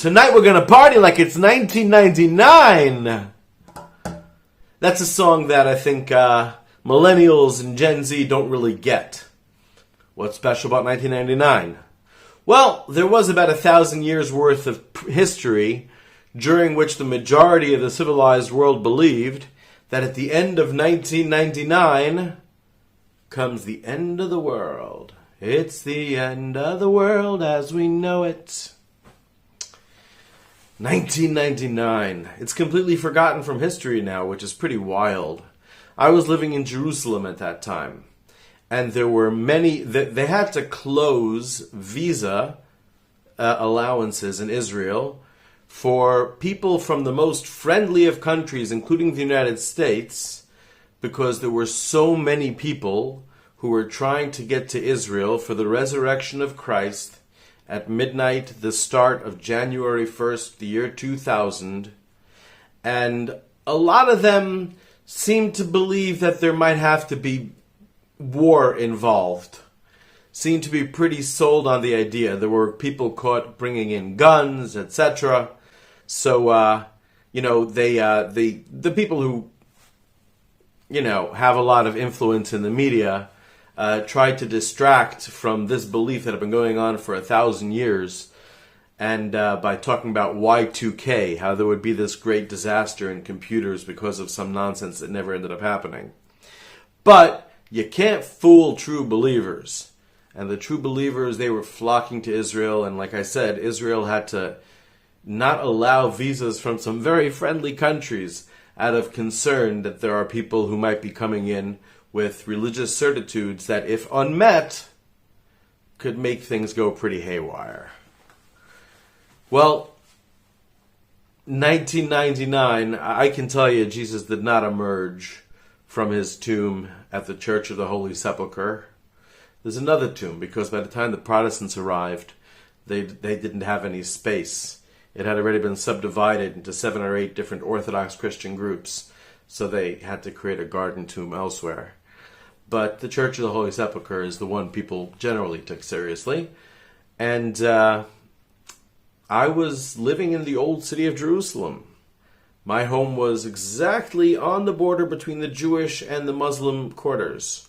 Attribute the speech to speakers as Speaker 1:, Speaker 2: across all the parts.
Speaker 1: Tonight we're gonna party like it's 1999. That's a song that I think millennials and Gen Z don't really get. What's special about 1999? Well, there was about 1,000 years worth of history during which the majority of the civilized world believed that at the end of 1999 comes the end of the world. It's the end of the world as we know it. 1999. It's completely forgotten from history now, which is pretty wild. I was living in Jerusalem at that time, and there were many. They had to close visa allowances in Israel for people from the most friendly of countries, including the United States, because there were so many people who were trying to get to Israel for the resurrection of Christ at midnight, the start of January 1st, the year 2000, and a lot of them seemed to believe that there might have to be war involved. Seemed to be pretty sold on the idea. There were people caught bringing in guns, etc. So, the people who, have a lot of influence in the media tried to distract from this belief that had been going on for 1,000 years, and by talking about Y2K, how there would be this great disaster in computers because of some nonsense that never ended up happening. But you can't fool true believers. And the true believers, they were flocking to Israel, and like I said, Israel had to not allow visas from some very friendly countries out of concern that there are people who might be coming in with religious certitudes that, if unmet, could make things go pretty haywire. Well, 1999, I can tell you Jesus did not emerge from his tomb at the Church of the Holy Sepulchre. There's another tomb, because by the time the Protestants arrived, they didn't have any space. It had already been subdivided into 7 or 8 different Orthodox Christian groups, so they had to create a garden tomb elsewhere. But the Church of the Holy Sepulchre is the one people generally took seriously. And I was living in the old city of Jerusalem. My home was exactly on the border between the Jewish and the Muslim quarters.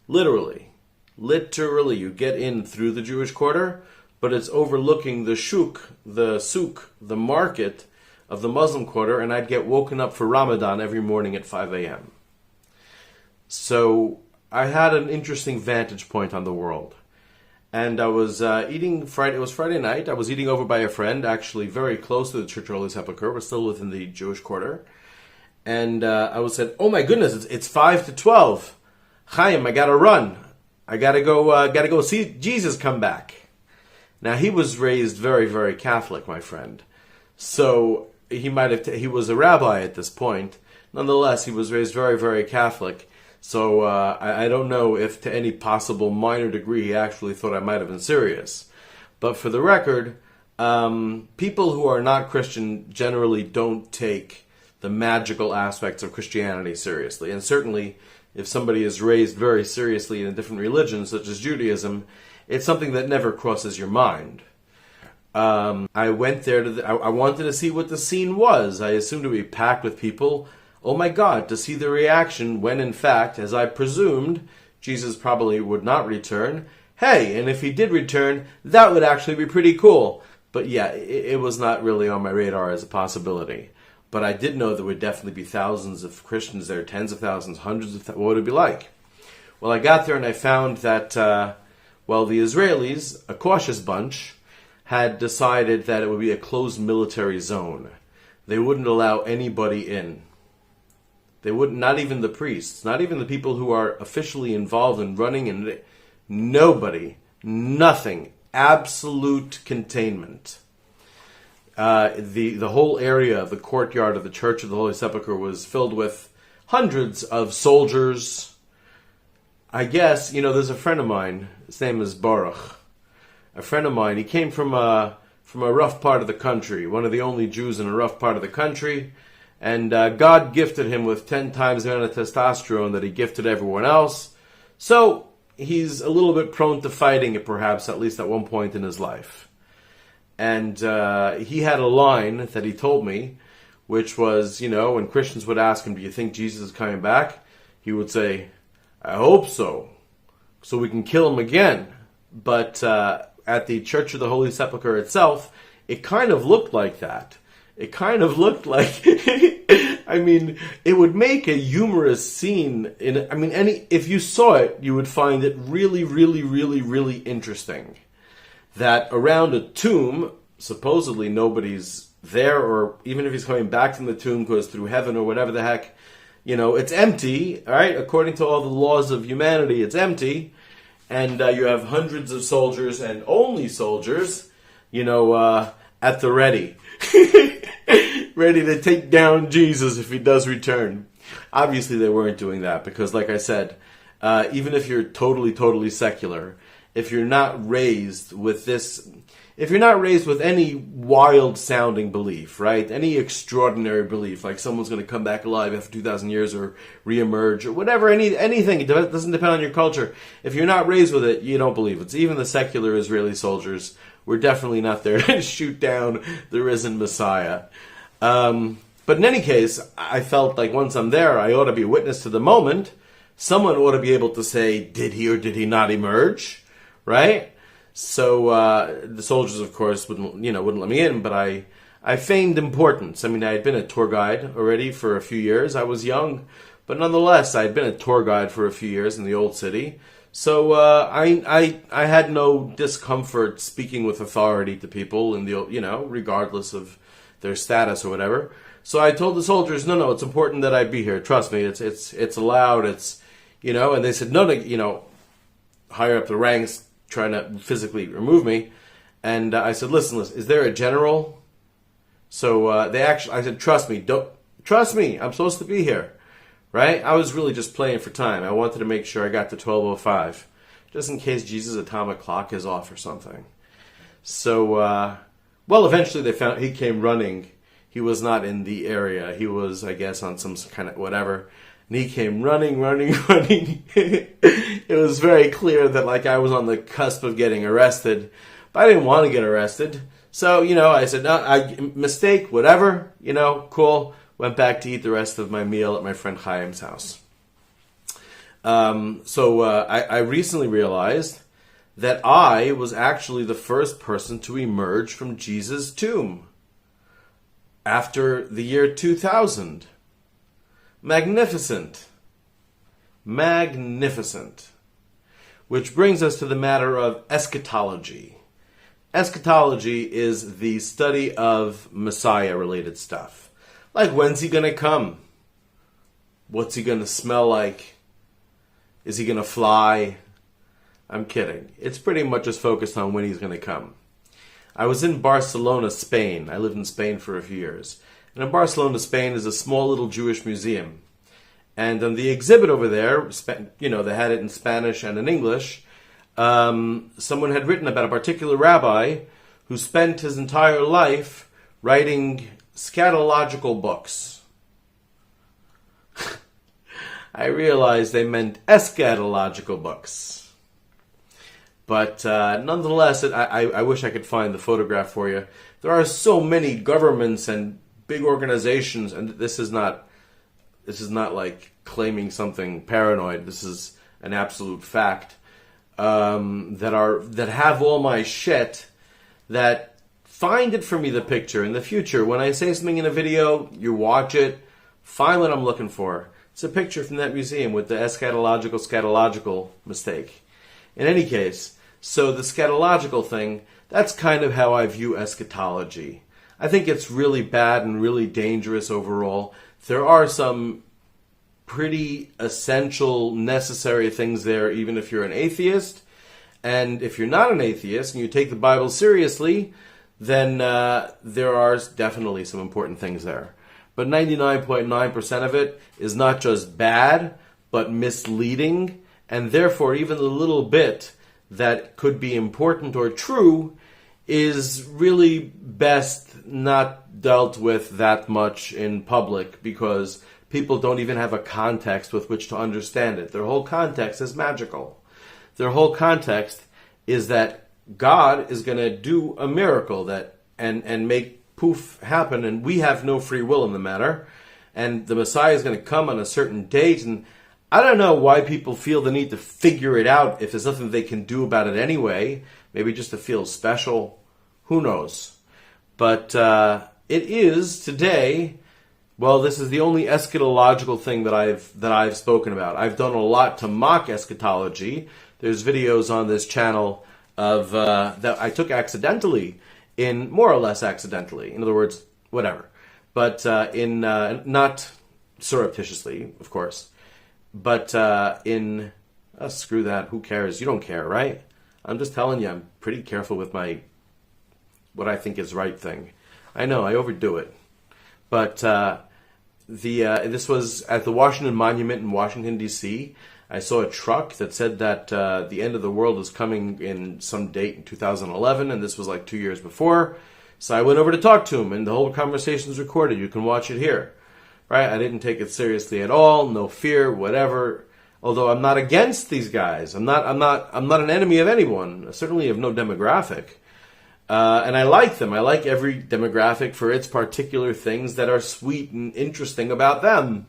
Speaker 1: Literally, you get in through the Jewish quarter, but it's overlooking the souk, the market of the Muslim quarter, and I'd get woken up for Ramadan every morning at 5 a.m. So I had an interesting vantage point on the world. And I was eating Friday. It was Friday night. I was eating over by a friend, actually very close to the Church of the Holy Sepulchre. We're still within the Jewish quarter. And I was said, "Oh my goodness, it's 5 to 12. Chaim, I gotta run. I gotta go see Jesus come back." Now, he was raised very, very Catholic, my friend. So he was a rabbi at this point. Nonetheless, he was raised very, very Catholic. So I don't know if to any possible minor degree he actually thought I might have been serious. But for the record, people who are not Christian generally don't take the magical aspects of Christianity seriously. And certainly, if somebody is raised very seriously in a different religion, such as Judaism, it's something that never crosses your mind. I went there I wanted to see what the scene was. I assumed it would be packed with people. Oh my God, to see the reaction when, in fact, as I presumed, Jesus probably would not return. Hey, and if he did return, that would actually be pretty cool. But yeah, it was not really on my radar as a possibility. But I did know there would definitely be thousands of Christians there, tens of thousands, hundreds of thousands. What would it be like? Well, I got there and I found that, the Israelis, a cautious bunch, had decided that it would be a closed military zone. They wouldn't allow anybody in. They wouldn't, not even the priests, not even the people who are officially involved in running, and nobody, nothing, absolute containment. The whole area of the courtyard of the Church of the Holy Sepulchre was filled with hundreds of soldiers. I guess, there's a friend of mine, his name is Baruch. A friend of mine, he came from a rough part of the country, one of the only Jews in a rough part of the country. And God gifted him with 10 times the amount of testosterone that he gifted everyone else. So he's a little bit prone to fighting it, perhaps, at least at one point in his life. And he had a line that he told me, which was, when Christians would ask him, do you think Jesus is coming back? He would say, I hope so we can kill him again. But at the Church of the Holy Sepulchre itself, it kind of looked like that. It kind of looked like, it would make a humorous scene. If you saw it, you would find it really, really, really, really interesting. That around a tomb, supposedly nobody's there, or even if he's coming back from the tomb, goes through heaven or whatever the heck, it's empty, all right? According to all the laws of humanity, it's empty. And you have hundreds of soldiers, and only soldiers, at the ready. Ready to take down Jesus if he does return. Obviously, they weren't doing that because, like I said, even if you're totally, totally secular, if you're not raised with any wild-sounding belief, right? Any extraordinary belief, like someone's going to come back alive after 2,000 years or reemerge or whatever, anything. It doesn't depend on your culture. If you're not raised with it, you don't believe it. Even the secular Israeli soldiers were definitely not there to shoot down the risen Messiah. But in any case, I felt like once I'm there, I ought to be a witness to the moment. Someone ought to be able to say, did he or did he not emerge? Right? So the soldiers, of course, wouldn't let me in, but I feigned importance. I had been a tour guide already for a few years. I was young, but nonetheless, I had been a tour guide for a few years in the old city. So I had no discomfort speaking with authority to people in the regardless of their status or whatever. So I told the soldiers, no, it's important that I be here. Trust me, it's allowed. It's and they said no, higher up the ranks, trying to physically remove me. And I said, listen, is there a general? So I said, trust me, I'm supposed to be here, right? I was really just playing for time. I wanted to make sure I got to 12:05, just in case Jesus' atomic clock is off or something. So, eventually they found, he came running. He was not in the area. He was, I guess, on some kind of whatever. And he came running. It was very clear that I was on the cusp of getting arrested. But I didn't want to get arrested. So, I said, no, mistake, whatever, cool. Went back to eat the rest of my meal at my friend Chaim's house. I recently realized that I was actually the first person to emerge from Jesus' tomb after the year 2000. Magnificent. Which brings us to the matter of eschatology. Eschatology is the study of Messiah-related stuff. Like, when's he going to come? What's he going to smell like? Is he going to fly? I'm kidding. It's pretty much just focused on when he's going to come. I was in Barcelona, Spain. I lived in Spain for a few years. And in Barcelona, Spain is a small little Jewish museum. And on the exhibit over there, they had it in Spanish and in English. Someone had written about a particular rabbi who spent his entire life writing eschatological books. I realized they meant eschatological books. But nonetheless, I wish I could find the photograph for you. There are so many governments and big organizations, and this is not like claiming something paranoid. This is an absolute fact. That have all my shit, that find it for me, the picture. In the future, when I say something in a video, you watch it, find what I'm looking for. It's a picture from that museum with the scatological mistake. In any case, so the scatological thing, that's kind of how I view eschatology. I think it's really bad and really dangerous overall. There are some pretty essential, necessary things there, even if you're an atheist. And if you're not an atheist and you take the Bible seriously, then there are definitely some important things there. But 99.9% of it is not just bad, but misleading, and therefore even the little bit that could be important or true is really best not dealt with that much in public, because people don't even have a context with which to understand it. Their whole context is magical. Their whole context is that God is going to do a miracle and make poof happen, and we have no free will in the matter. And the Messiah is going to come on a certain date, and I don't know why people feel the need to figure it out if there's nothing they can do about it anyway. Maybe just to feel special. Who knows? But it is today. Well, this is the only eschatological thing that I've spoken about. I've done a lot to mock eschatology. There's videos on this channel of that I took accidentally, in more or less accidentally. In other words, whatever. But in not surreptitiously, of course. But in screw that. Who cares? You don't care, right? I'm just telling you. I'm pretty careful with my what I think is right thing. I know I overdo it, but this was at the Washington Monument in Washington D.C. I saw a truck that said that the end of the world is coming in some date in 2011, and this was like 2 years before. So I went over to talk to him, and the whole conversation is recorded. You can watch it here, right? I didn't take it seriously at all. No fear, whatever. Although I'm not against these guys. I'm not an enemy of anyone. Certainly of no demographic. And I like them. I like every demographic for its particular things that are sweet and interesting about them.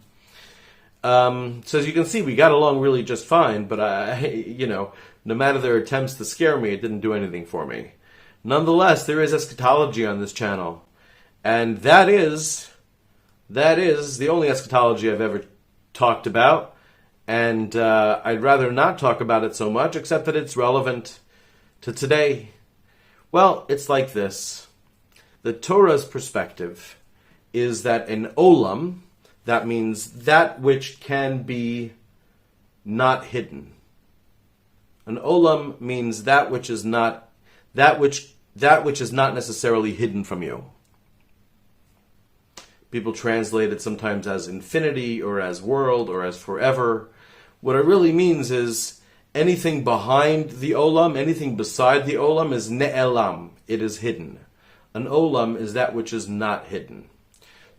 Speaker 1: So as you can see, we got along really just fine. But no matter their attempts to scare me, it didn't do anything for me. Nonetheless, there is eschatology on this channel, and that is the only eschatology I've ever talked about. And I'd rather not talk about it so much, except that it's relevant to today. Well, it's like this. The Torah's perspective is that an olam, that means that which can be not hidden. An olam means that which is not necessarily hidden from you. People translate it sometimes as infinity or as world or as forever. What it really means is anything behind the olam, anything beside the olam is ne'elam. It is hidden. An olam is that which is not hidden.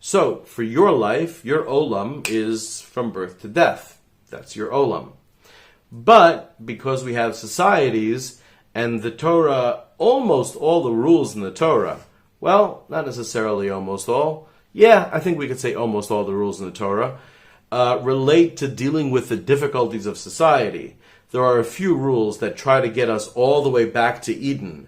Speaker 1: So, for your life, your olam is from birth to death. That's your olam. But, because we have societies, and the Torah, almost all the rules in the Torah, well, not necessarily almost all. Yeah, I think we could say almost all the rules in the Torah, relate to dealing with the difficulties of society. There are a few rules that try to get us all the way back to Eden,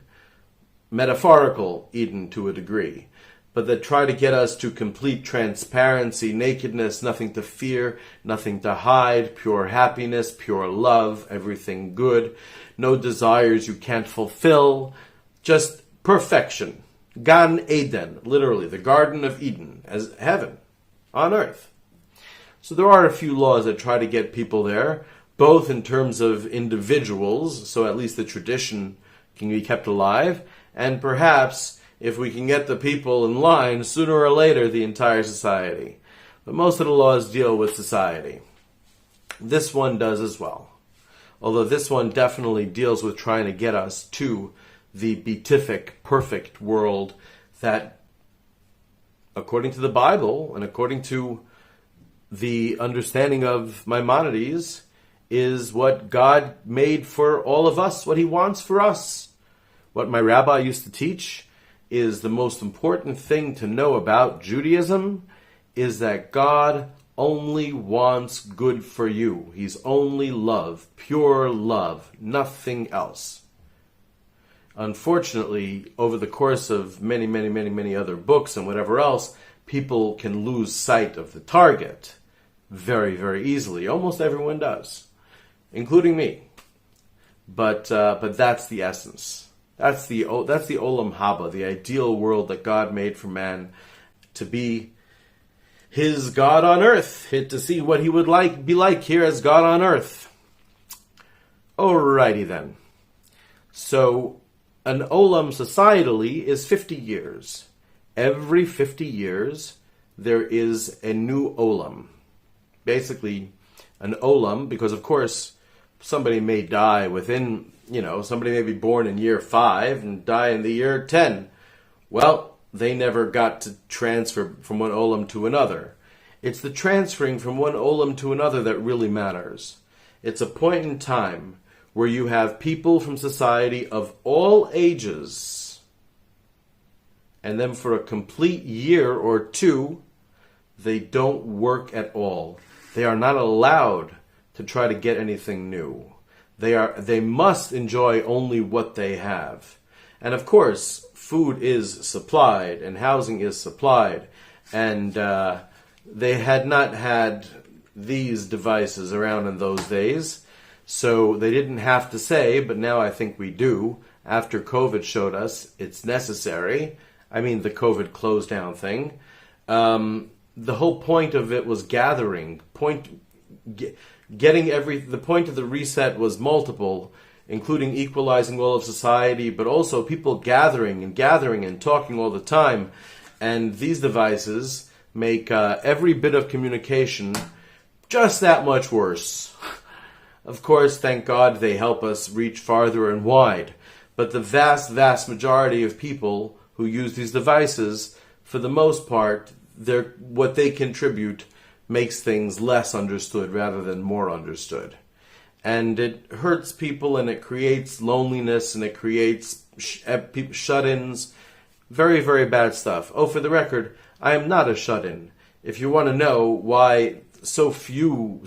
Speaker 1: metaphorical Eden to a degree, but that try to get us to complete transparency, nakedness, nothing to fear, nothing to hide, pure happiness, pure love, everything good, no desires you can't fulfill, just perfection. Gan Eden, literally, the Garden of Eden, as heaven on earth. So there are a few laws that try to get people there, both in terms of individuals, so at least the tradition can be kept alive, and perhaps, if we can get the people in line, sooner or later, the entire society. But most of the laws deal with society. This one does as well. Although this one definitely deals with trying to get us to the beatific, perfect world that, according to the Bible, and according to the understanding of Maimonides, is what God made for all of us, what he wants for us. What my rabbi used to teach is the most important thing to know about Judaism is that God only wants good for you. He's only love, pure love, nothing else. Unfortunately, over the course of many other books and whatever else, people can lose sight of the target very, very easily. Almost everyone does, including me. But that's the essence. That's the Olam Haba, the ideal world that God made for man to be his God on earth, to see what he would be like here as God on earth. Alrighty then. So, an Olam societally is 50 years. Every 50 years, there is a new Olam. Basically, an Olam, because of course, somebody may die within, somebody may be born in year 5 and die in the year 10. Well, they never got to transfer from one Olam to another. It's the transferring from one Olam to another that really matters. It's a point in time where you have people from society of all ages, and then for a complete year or two, they don't work at all. They are not allowed to try to get anything new. They must enjoy only what they have. And of course, food is supplied and housing is supplied. And they had not had these devices around in those days. So they didn't have to say, but now I think we do. After COVID showed us it's necessary. I mean, the COVID closed down thing. The whole point of it was gathering. The point of the reset was multiple, including equalizing all of society, but also people gathering and talking all the time. And these devices make every bit of communication just that much worse. Of course, thank God they help us reach farther and wide. But the vast, vast majority of people who use these devices, for the most part, what they contribute makes things less understood rather than more understood. And it hurts people, and it creates loneliness, and it creates shut-ins. Very, very bad stuff. Oh, for the record, I am not a shut-in. If you want to know why so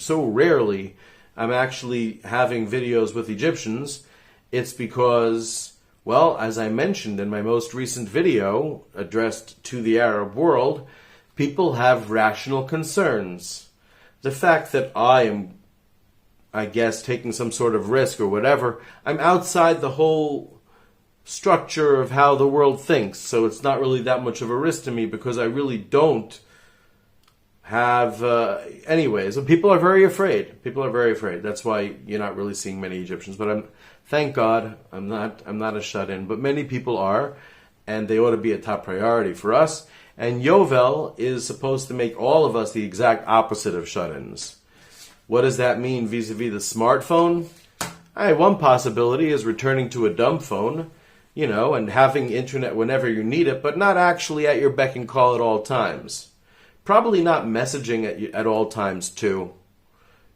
Speaker 1: rarely I'm actually having videos with Egyptians, it's because, well, as I mentioned in my most recent video addressed to the Arab world, people have rational concerns. The fact that I am, I guess, taking some sort of risk or whatever, I'm outside the whole structure of how the world thinks, so it's not really that much of a risk to me because I really don't have... anyways, people are very afraid. People are very afraid. That's why you're not really seeing many Egyptians. But thank God, I'm not a shut-in. But many people are, and they ought to be a top priority for us. And Yovel is supposed to make all of us the exact opposite of shut-ins. What does that mean vis-a-vis the smartphone? One possibility is returning to a dumb phone, and having internet whenever you need it, but not actually at your beck and call at all times. Probably not messaging at all times, too.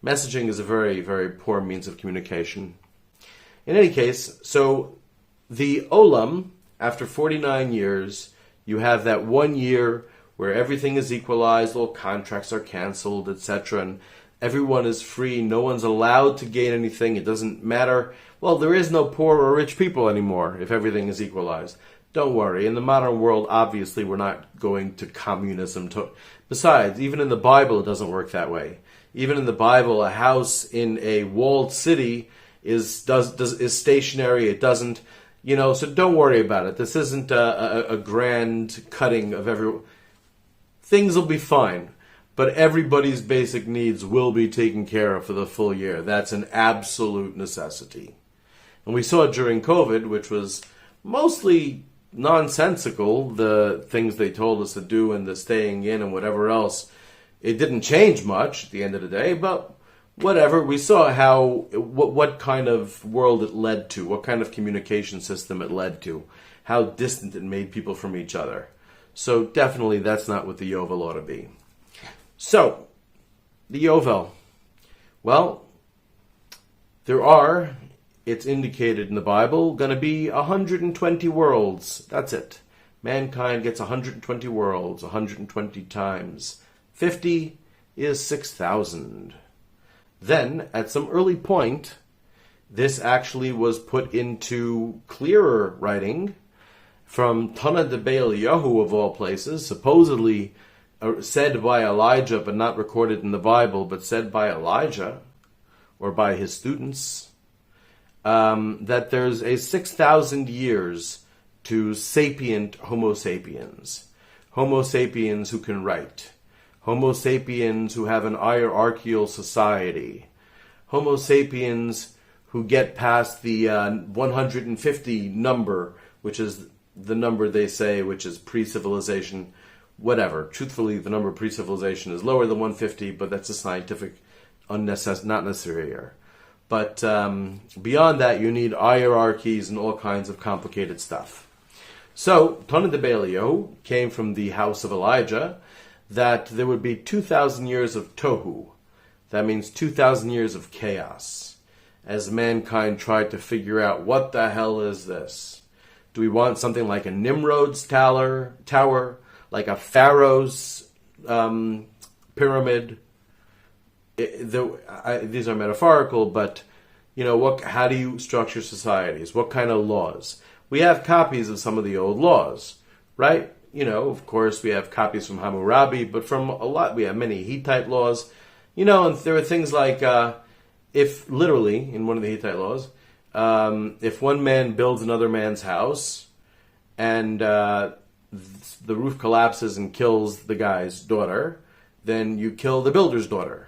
Speaker 1: Messaging is a very, very poor means of communication. In any case, so the Olam, after 49 years, you have that 1 year where everything is equalized, all contracts are canceled, etc., and everyone is free, no one's allowed to gain anything, it doesn't matter. Well, there is no poor or rich people anymore if everything is equalized. Don't worry, in the modern world, obviously, we're not going to communism. Besides, even in the Bible, it doesn't work that way. Even in the Bible, a house in a walled city is stationary. It doesn't, so don't worry about it. This isn't a grand cutting of everyone. Things will be fine, but everybody's basic needs will be taken care of for the full year. That's an absolute necessity. And we saw it during COVID, which was mostly nonsensical, the things they told us to do and the staying in and whatever else. It didn't change much at the end of the day, but whatever. We saw what kind of world it led to, what kind of communication system it led to, how distant it made people from each other. So definitely that's not what the Yovel ought to be. So, the Yovel. Well, it's indicated in the Bible, going to be 120 worlds. That's it. Mankind gets 120 worlds, 120 times. 50 is 6,000. Then, at some early point, this actually was put into clearer writing from Tana de Eliyahu, of all places, supposedly said by Elijah, but not recorded in the Bible, but said by Elijah, or by his students, that there's a 6,000 years to sapient Homo sapiens. Homo sapiens who can write. Homo sapiens who have an hierarchical society. Homo sapiens who get past the 150 number, which is the number they say, which is pre-civilization, whatever. Truthfully, the number pre-civilization is lower than 150, but that's a scientific, not necessary error. But beyond that, you need hierarchies and all kinds of complicated stuff. So, Tana de Eliyahu came from the house of Elijah, that there would be 2,000 years of tohu. That means 2,000 years of chaos. as mankind tried to figure out what the hell is this. Do we want something like a Nimrod's tower, like a Pharaoh's pyramid? These are metaphorical, but how do you structure societies? What kind of laws? We have copies of some of the old laws, right? Of course, we have copies from Hammurabi, but from a lot, we have many Hittite laws. And there are things like, if literally, in one of the Hittite laws, if one man builds another man's house, and the roof collapses and kills the guy's daughter, then you kill the builder's daughter.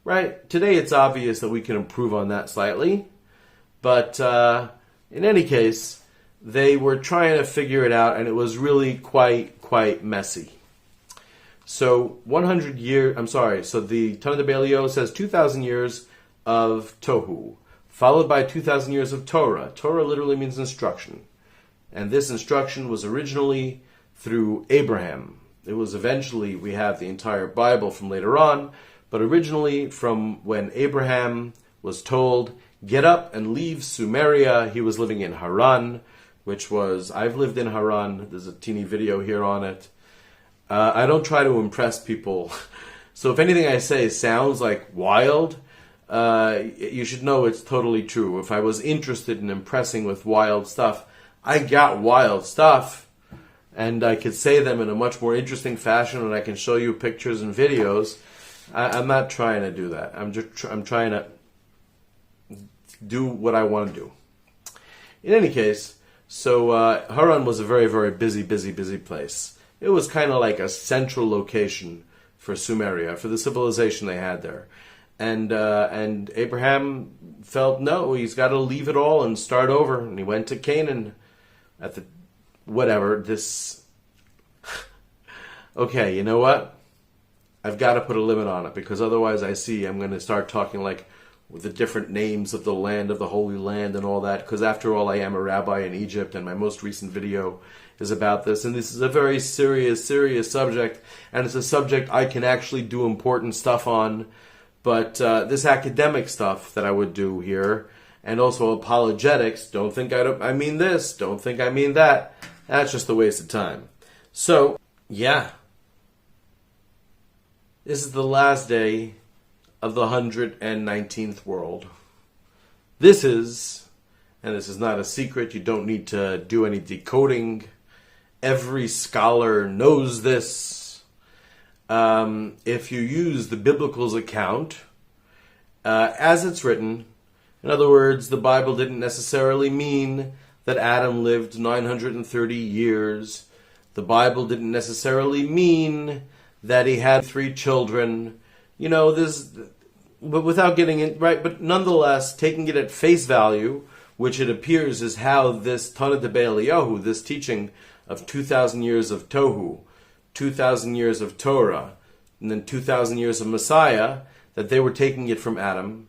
Speaker 1: Right? Today it's obvious that we can improve on that slightly, but in any case, they were trying to figure it out, and it was really quite messy. So so the Tanna Devei says 2,000 years of Tohu, followed by 2,000 years of Torah. Torah literally means instruction. And this instruction was originally through Abraham. It was eventually, we have the entire Bible from later on, but originally from when Abraham was told, get up and leave Sumeria. He was living in Haran, which was, I've lived in Haran. There's a teeny video here on it. I don't try to impress people. So if anything I say sounds like wild, you should know it's totally true. If I was interested in impressing with wild stuff, I got wild stuff. And I could say them in a much more interesting fashion, and I can show you pictures and videos. I'm not trying to do that. I'm trying to do what I want to do. In any case, so Haran was a very, very busy place. It was kind of like a central location for Sumeria, for the civilization they had there. And Abraham felt, no, he's got to leave it all and start over. And he went to Canaan at the, okay, you know what? I've got to put a limit on it, because otherwise I'm going to start talking like with the different names of the land, of the Holy Land and all that, because after all, I am a rabbi in Egypt, and my most recent video is about this, and this is a very serious subject, and it's a subject I can actually do important stuff on, but this academic stuff that I would do here, and also apologetics, don't think I mean this, don't think I mean that, that's just a waste of time. So, yeah. This is the last day of the 119th world. This is not a secret, you don't need to do any decoding. Every scholar knows this. If you use the biblical's account, as it's written, in other words, the Bible didn't necessarily mean that Adam lived 930 years. The Bible didn't necessarily mean that he had 3 children. But without getting it right, but nonetheless, taking it at face value, which it appears is how this Tanna Devei, this teaching of 2,000 years of Tohu, 2,000 years of Torah, and then 2,000 years of Messiah, that they were taking it from Adam.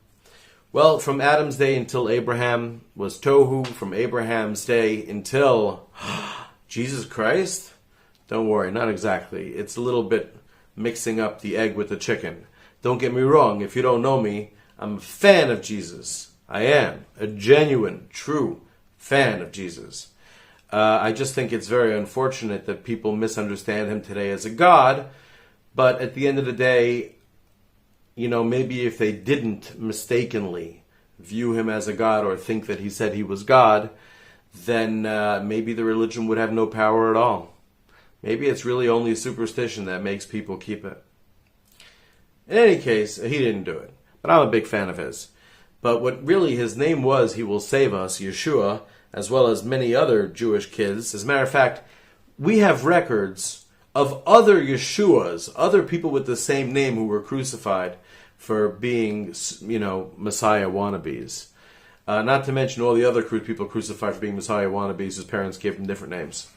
Speaker 1: Well, from Adam's day until Abraham was Tohu, from Abraham's day until Jesus Christ? Don't worry, not exactly. It's a little bit mixing up the egg with the chicken. Don't get me wrong, if you don't know me, I'm a fan of Jesus. I am a genuine, true fan of Jesus. I just think it's very unfortunate that people misunderstand him today as a God, but at the end of the day, maybe if they didn't mistakenly view him as a God or think that he said he was God, then maybe the religion would have no power at all. Maybe it's really only superstition that makes people keep it. In any case, he didn't do it, but I'm a big fan of his. But what really his name was, He Will Save Us, Yeshua, as well as many other Jewish kids. As a matter of fact, we have records of other Yeshuas, other people with the same name who were crucified for being, Messiah wannabes. Not to mention all the other people crucified for being Messiah wannabes whose parents gave them different names.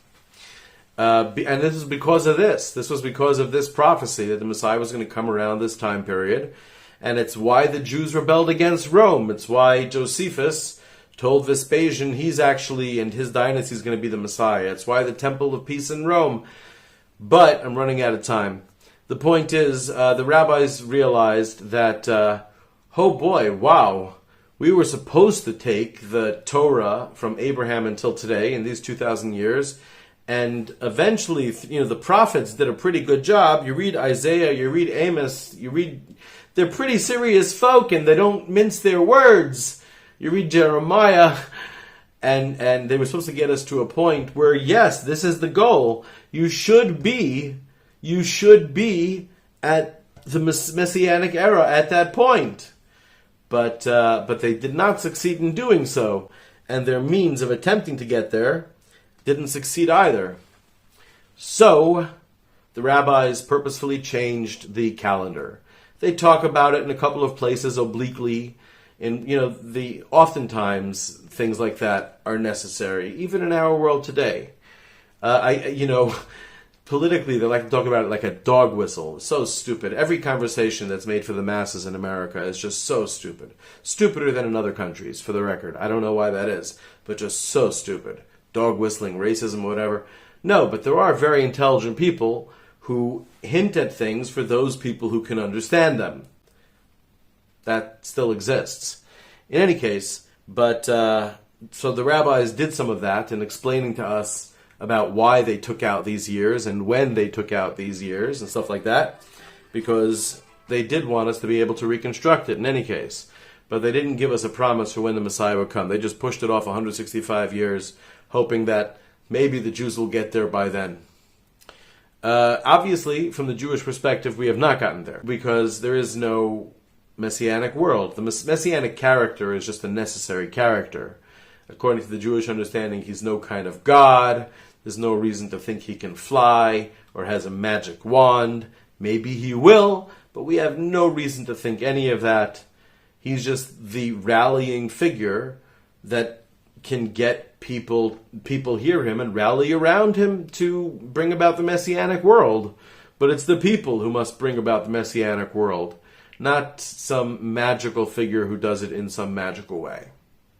Speaker 1: And this is because of this. This was because of this prophecy that the Messiah was going to come around this time period. And it's why the Jews rebelled against Rome. It's why Josephus told Vespasian he's actually, and his dynasty is going to be the Messiah. It's why the Temple of Peace in Rome. But I'm running out of time. The point is, the rabbis realized that, oh boy, wow, We were supposed to take the Torah from Abraham until today, in these 2,000 years, and eventually, the prophets did a pretty good job. You read Isaiah, you read Amos, they're pretty serious folk, and they don't mince their words. You read Jeremiah, and they were supposed to get us to a point where, yes, this is the goal. You should be at the Messianic era at that point. But they did not succeed in doing so, and their means of attempting to get there didn't succeed either. So, the rabbis purposefully changed the calendar. They talk about it in a couple of places obliquely, and oftentimes things like that are necessary, even in our world today. Politically, they like to talk about it like a dog whistle. It's so stupid. Every conversation that's made for the masses in America is just so stupid. Stupider than in other countries, for the record. I don't know why that is, but just so stupid. Dog whistling, racism, whatever. No, but there are very intelligent people who hint at things for those people who can understand them. That still exists. In any case, so the rabbis did some of that in explaining to us about why they took out these years and when they took out these years and stuff like that, because they did want us to be able to reconstruct it in any case. But they didn't give us a promise for when the Messiah would come. They just pushed it off 165 years, hoping that maybe the Jews will get there by then. Obviously, from the Jewish perspective, we have not gotten there, because there is no Messianic world. The Messianic character is just a necessary character. According to the Jewish understanding, he's no kind of God. There's no reason to think he can fly or has a magic wand. Maybe he will, but we have no reason to think any of that. He's just the rallying figure that can get people hear him and rally around him to bring about the Messianic world. But it's the people who must bring about the Messianic world, not some magical figure who does it in some magical way.